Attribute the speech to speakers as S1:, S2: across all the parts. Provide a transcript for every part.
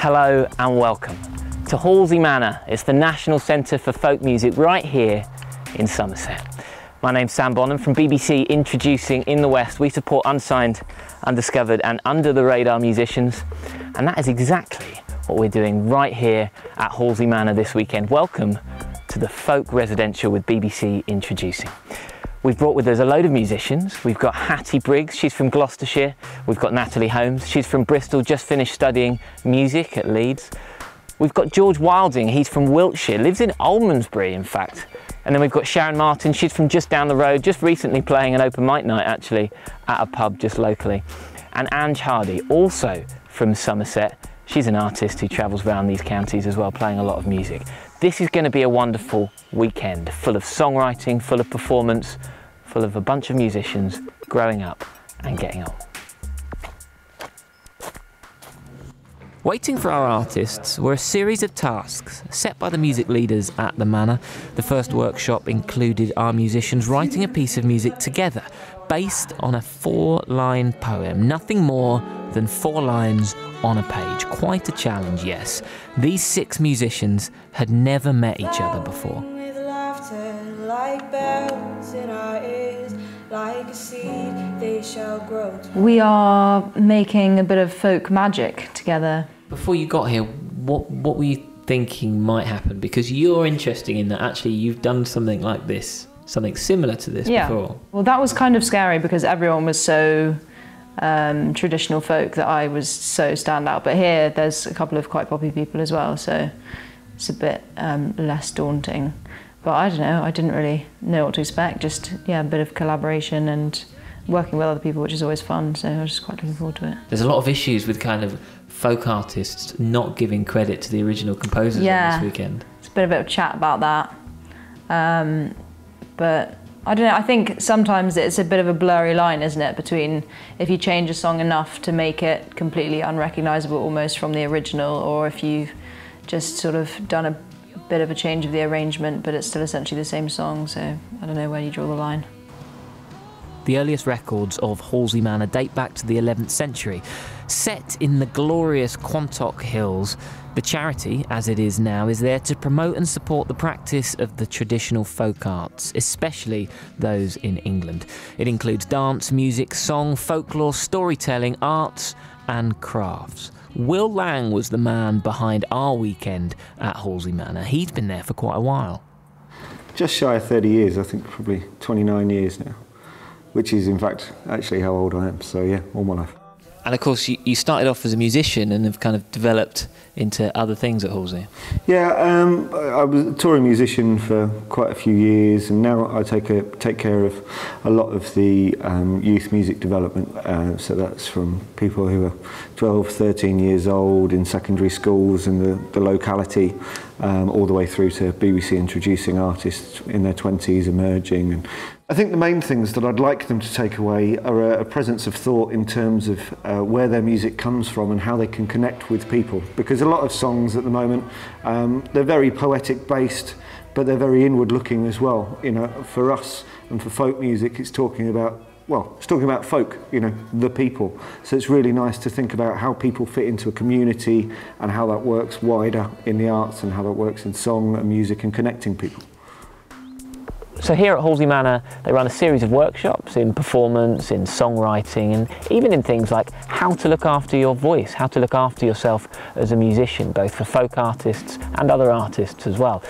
S1: Hello and welcome to Halsway Manor. It's the National Centre for Folk Music right here in Somerset. My name's Sam Bonham from BBC Introducing in the West. We support unsigned, undiscovered and under the radar musicians, and that is exactly what we're doing right here at Halsway Manor this weekend. Welcome to the Folk Residential with BBC Introducing. We've brought with us a load of musicians. We've got Hattie Briggs, she's from Gloucestershire. We've got Natalie Holmes, she's from Bristol, just finished studying music at Leeds. We've got George Wilding, he's from Wiltshire, lives in Almondsbury in fact. And then we've got Sharon Martin, she's from just down the road, just recently playing an open mic night actually at a pub just locally. And Ange Hardy, also from Somerset. She's an artist who travels around these counties as well, playing a lot of music. This is going to be a wonderful weekend, full of songwriting, full of performance, full of a bunch of musicians growing up and getting on. Waiting for our artists were a series of tasks set by the music leaders at the Manor. The first workshop included our musicians writing a piece of music together based on a 4-line poem. Nothing more than 4 lines on a page. Quite a challenge, yes. These 6 musicians had never met each other before.
S2: With laughter, like bells in our ears, like a seed, they shall grow.
S3: We are making a bit of folk magic together.
S1: Before you got here, what were you thinking might happen? Because you're interesting in that actually you've done something like this, something similar to this before.
S3: Well, that was kind of scary because everyone was so traditional folk that I was so standout. But here there's a couple of quite poppy people as well, so it's a bit less daunting. But I don't know, I didn't really know what to expect. Just, yeah, a bit of collaboration and working with other people, which is always fun, so I was just quite looking forward to it.
S1: There's a lot of issues with kind of folk artists not giving credit to the original composers on this weekend.
S3: It's a bit of a chat about that. But I don't know, I think sometimes it's a bit of a blurry line, isn't it, between if you change a song enough to make it completely unrecognisable almost from the original, or if you've just sort of done a bit of a change of the arrangement but it's still essentially the same song, so I don't know where you draw the line.
S1: The earliest records of Halsway Manor date back to the 11th century. Set in the glorious Quantock Hills, the charity, as it is now, is there to promote and support the practice of the traditional folk arts, especially those in England. It includes dance, music, song, folklore, storytelling, arts and crafts. Will Lang was the man behind our weekend at Halsway Manor. He's been there for quite a while.
S4: Just shy of 30 years, I think probably 29 years now. Which is, in fact, actually how old I am. So, yeah, all my life.
S1: And, of course, you started off as a musician and have kind of developed into other things at Halsway.
S4: Yeah, I was a touring musician for quite a few years, and now I take care of a lot of the youth music development. So that's from people who are 12, 13 years old in secondary schools in the locality, all the way through to BBC introducing artists in their 20s emerging. And I think the main things that I'd like them to take away are a presence of thought in terms of where their music comes from and how they can connect with people. Because a lot of songs at the moment, they're very poetic based, but they're very inward looking as well. You know, for us and for folk music, it's talking about folk, you know, the people. So it's really nice to think about how people fit into a community and how that works wider in the arts and how that works in song and music and connecting people.
S1: So here at Halsway Manor, they run a series of workshops in performance, in songwriting, and even in things like how to look after your voice, how to look after yourself as a musician, both for folk artists and other artists as well.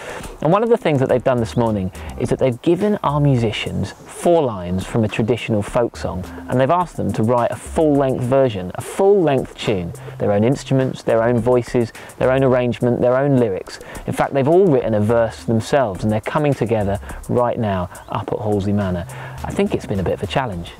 S1: And one of the things that they've done this morning is that they've given our musicians 4 lines from a traditional folk song, and they've asked them to write a full-length version, a full-length tune, their own instruments, their own voices, their own arrangement, their own lyrics. In fact, they've all written a verse themselves, and they're coming together right now up at Halsway Manor. I think it's been a bit of a challenge.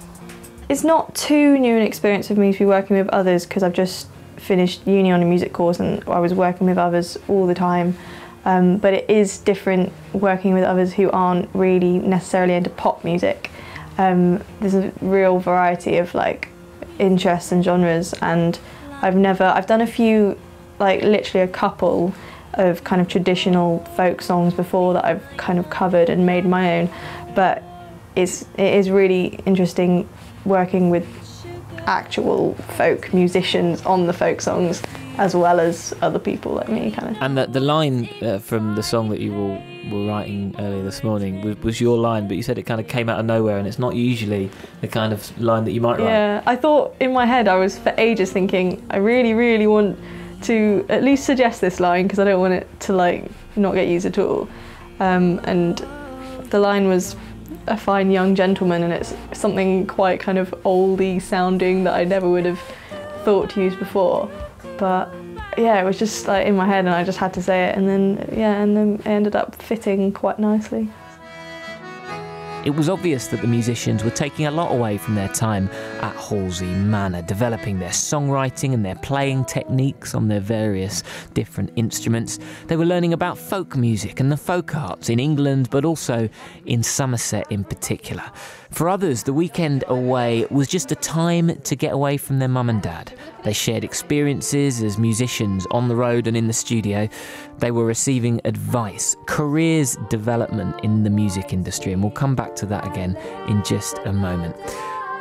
S5: It's not too new an experience of me to be working with others because I've just finished uni on a music course and I was working with others all the time. But it is different working with others who aren't really necessarily into pop music. There's a real variety of like interests and genres, and I've done a few, like literally a couple of kind of traditional folk songs before that I've kind of covered and made my own, but it is really interesting working with actual folk musicians on the folk songs. as well as other people like me, kind of.
S1: And the line from the song that you were writing earlier this morning was your line, but you said it kind of came out of nowhere, and it's not usually the kind of line that you might write.
S5: Yeah, I thought in my head, I was for ages thinking, I really, really want to at least suggest this line because I don't want it to like not get used at all. And the line was a fine young gentleman, and it's something quite kind of oldie sounding that I never would have thought to use before. But yeah, it was just like in my head, and I just had to say it, and then it ended up fitting quite nicely.
S1: It was obvious that the musicians were taking a lot away from their time at Halsway Manor, developing their songwriting and their playing techniques on their various different instruments. They were learning about folk music and the folk arts in England, but also in Somerset in particular. For others, the weekend away was just a time to get away from their mum and dad. They shared experiences as musicians on the road and in the studio. They were receiving advice, careers development in the music industry, and we'll come back to that again in just a moment.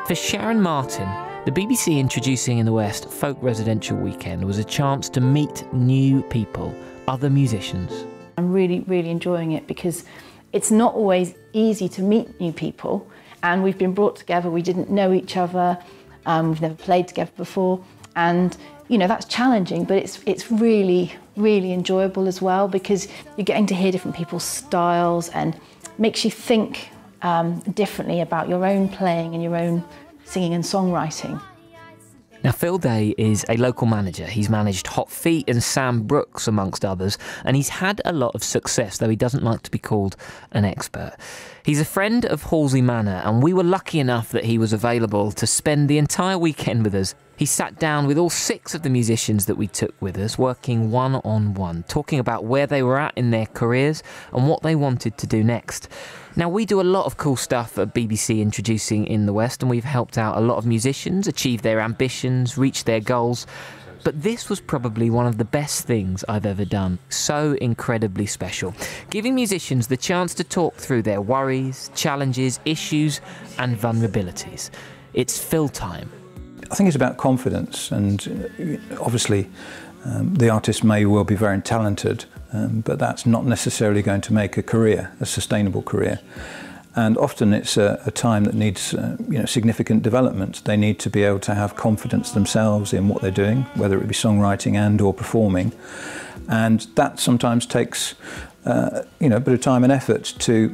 S1: For Sharon Martin, the BBC Introducing in the West Folk Residential Weekend was a chance to meet new people, other musicians.
S6: I'm really, really enjoying it because it's not always easy to meet new people, and we've been brought together. We didn't know each other, we've never played together before, and you know that's challenging, but it's really, really enjoyable as well because you're getting to hear different people's styles and makes you think differently about your own playing and your own singing and songwriting.
S1: Now, Phil Day is a local manager. He's managed Hot Feet and Sam Brooks, amongst others, and he's had a lot of success, though he doesn't like to be called an expert. He's a friend of Halsway Manor, and we were lucky enough that he was available to spend the entire weekend with us. He sat down with all 6 of the musicians that we took with us, working one-on-one, talking about where they were at in their careers and what they wanted to do next. Now, we do a lot of cool stuff at BBC Introducing in the West, and we've helped out a lot of musicians achieve their ambitions, reach their goals. But this was probably one of the best things I've ever done. So incredibly special. Giving musicians the chance to talk through their worries, challenges, issues, and vulnerabilities. It's Phil time.
S7: I think it's about confidence, and obviously the artist may well be very talented, but that's not necessarily going to make a career, a sustainable career. And often it's a time that needs significant development. They need to be able to have confidence themselves in what they're doing, whether it be songwriting and or performing. And that sometimes takes a bit of time and effort to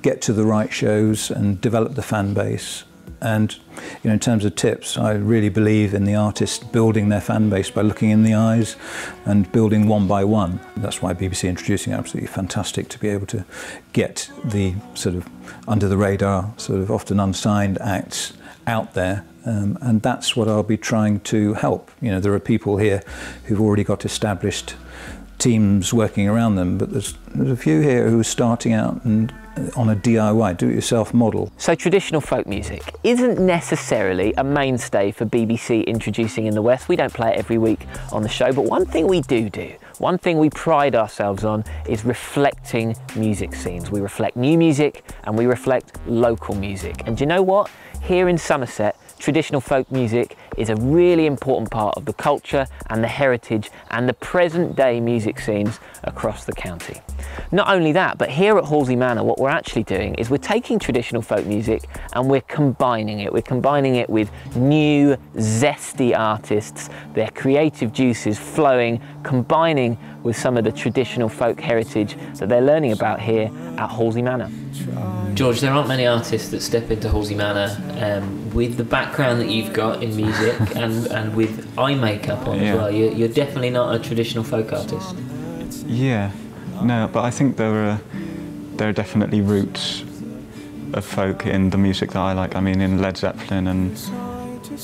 S7: get to the right shows and develop the fan base. And in terms of tips, I really believe in the artist building their fan base by looking in the eyes and building one by one. That's why BBC Introducing are absolutely fantastic, to be able to get the sort of under the radar, sort of often unsigned acts out there. And that's what I'll be trying to help. There are people here who've already got established teams working around them, but there's a few here who are starting out and on a DIY, do-it-yourself model.
S1: So traditional folk music isn't necessarily a mainstay for BBC Introducing in the West. We don't play it every week on the show, but one thing we do, one thing we pride ourselves on is reflecting music scenes. We reflect new music and we reflect local music. And do you know what? Here in Somerset, traditional folk music is a really important part of the culture and the heritage and the present day music scenes across the county. Not only that, but here at Halsway Manor, what we're actually doing is we're taking traditional folk music and we're combining it. We're combining it with new, zesty artists, their creative juices flowing, combining with some of the traditional folk heritage that they're learning about here at Halsway Manor. George, there aren't many artists that step into Halsway Manor with the background that you've got in music and with eye makeup on as well. You're definitely not a traditional folk artist.
S8: Yeah, no, but I think there are definitely roots of folk in the music that I like. I mean, in Led Zeppelin, and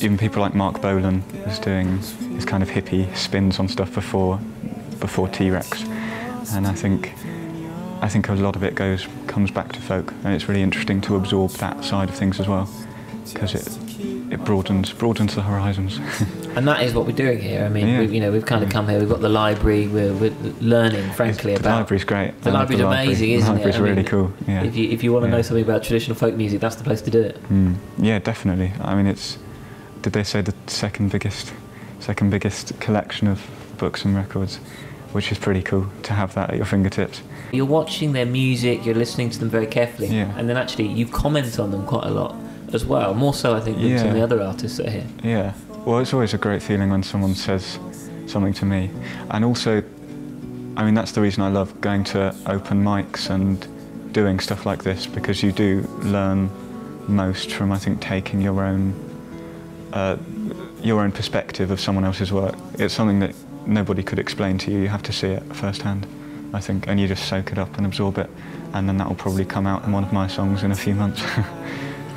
S8: even people like Mark Bolan was doing his kind of hippie spins on stuff before T-Rex, and I think a lot of it comes back to folk, and it's really interesting to absorb that side of things as well, because it broadens the horizons.
S1: And that is what we're doing here. I mean, we've kind of come here. We've got the library. We're learning, frankly, about.
S8: The library's great.
S1: The library's amazing, isn't it?
S8: The library's really cool. Yeah.
S1: If you want to know something about traditional folk music, that's the place to do it.
S8: Yeah, definitely. I mean, did they say the second biggest collection of books and records, which is pretty cool to have that at your fingertips.
S1: You're watching their music, you're listening to them very carefully, and then actually you comment on them quite a lot as well, more so I think than some of the other artists that are here.
S8: Yeah, well, it's always a great feeling when someone says something to me, and also, I mean, that's the reason I love going to open mics and doing stuff like this, because you do learn most from, I think, taking your own perspective of someone else's work. It's something that nobody could explain to you. You have to see it firsthand, I think, and you just soak it up and absorb it, and then that will probably come out in one of my songs in a few months.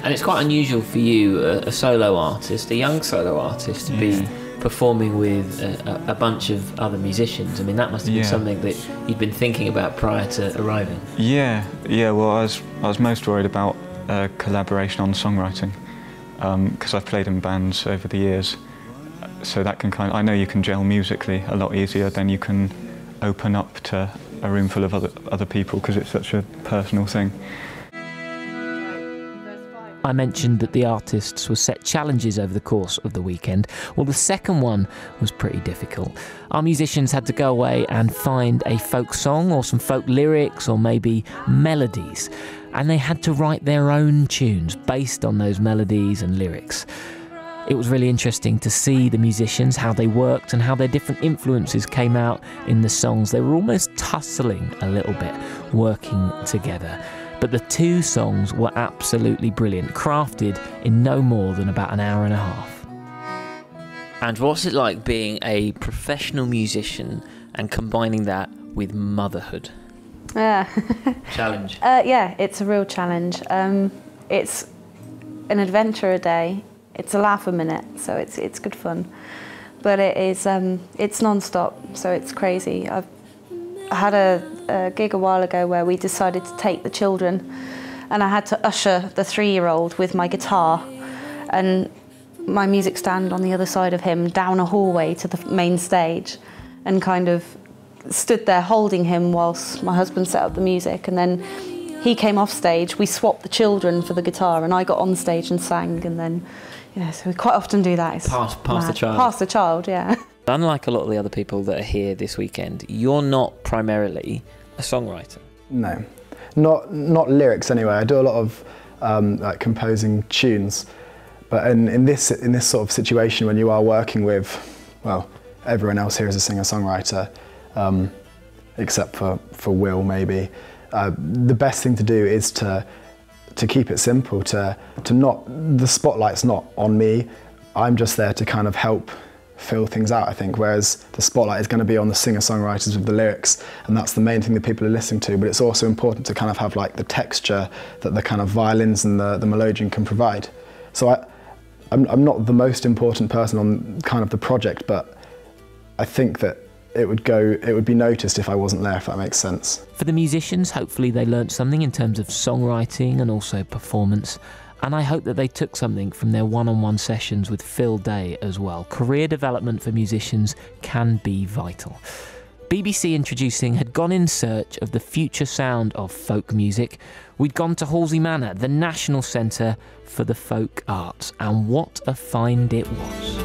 S1: And it's quite unusual for you, a solo artist, a young solo artist, to be performing with a bunch of other musicians. I mean, that must have been something that you'd been thinking about prior to arriving. Yeah, well, I was most worried about collaboration on songwriting, because I've played in bands over the years, so that can I know you can gel musically a lot easier than you can open up to a room full of other people, because it's such a personal thing. I mentioned that the artists were set challenges over the course of the weekend. Well, the second one was pretty difficult. Our musicians had to go away and find a folk song or some folk lyrics or maybe melodies, and they had to write their own tunes based on those melodies and lyrics. It was really interesting to see the musicians, how they worked and how their different influences came out in the songs. They were almost tussling a little bit, working together. But the two songs were absolutely brilliant, crafted in no more than about an hour and a half. And what's it like being a professional musician and combining that with motherhood? Challenge.
S9: Yeah, it's a real challenge. It's an adventure a day. It's a laugh a minute, so it's good fun. But it's non-stop, so it's crazy. I had a gig a while ago where we decided to take the children, and I had to usher the 3-year-old with my guitar and my music stand on the other side of him down a hallway to the main stage, and kind of stood there holding him whilst my husband set up the music, and then he came off stage, we swapped the children for the guitar, and I got on stage and sang, and then, so we quite often do that.
S1: Pass the child.
S9: Pass the child, yeah.
S1: Unlike a lot of the other people that are here this weekend, you're not primarily a songwriter.
S10: No, not lyrics anyway. I do a lot of like composing tunes, but in this sort of situation, when you are working with, well, everyone else here is a singer-songwriter, except for Will maybe. The best thing to do is to keep it simple. To not, the spotlight's not on me. I'm just there to kind of help fill things out, I think, whereas the spotlight is going to be on the singer-songwriters with the lyrics, and that's the main thing that people are listening to, but it's also important to kind of have like the texture that the kind of violins and the melodeon can provide. So I'm not the most important person on kind of the project, but I think that it would be noticed if I wasn't there, if that makes sense.
S1: For the musicians, hopefully they learnt something in terms of songwriting and also performance. And I hope that they took something from their one-on-one sessions with Phil Day as well. Career development for musicians can be vital. BBC Introducing had gone in search of the future sound of folk music. We'd gone to Halsway Manor, the National Centre for the Folk Arts, and what a find it was.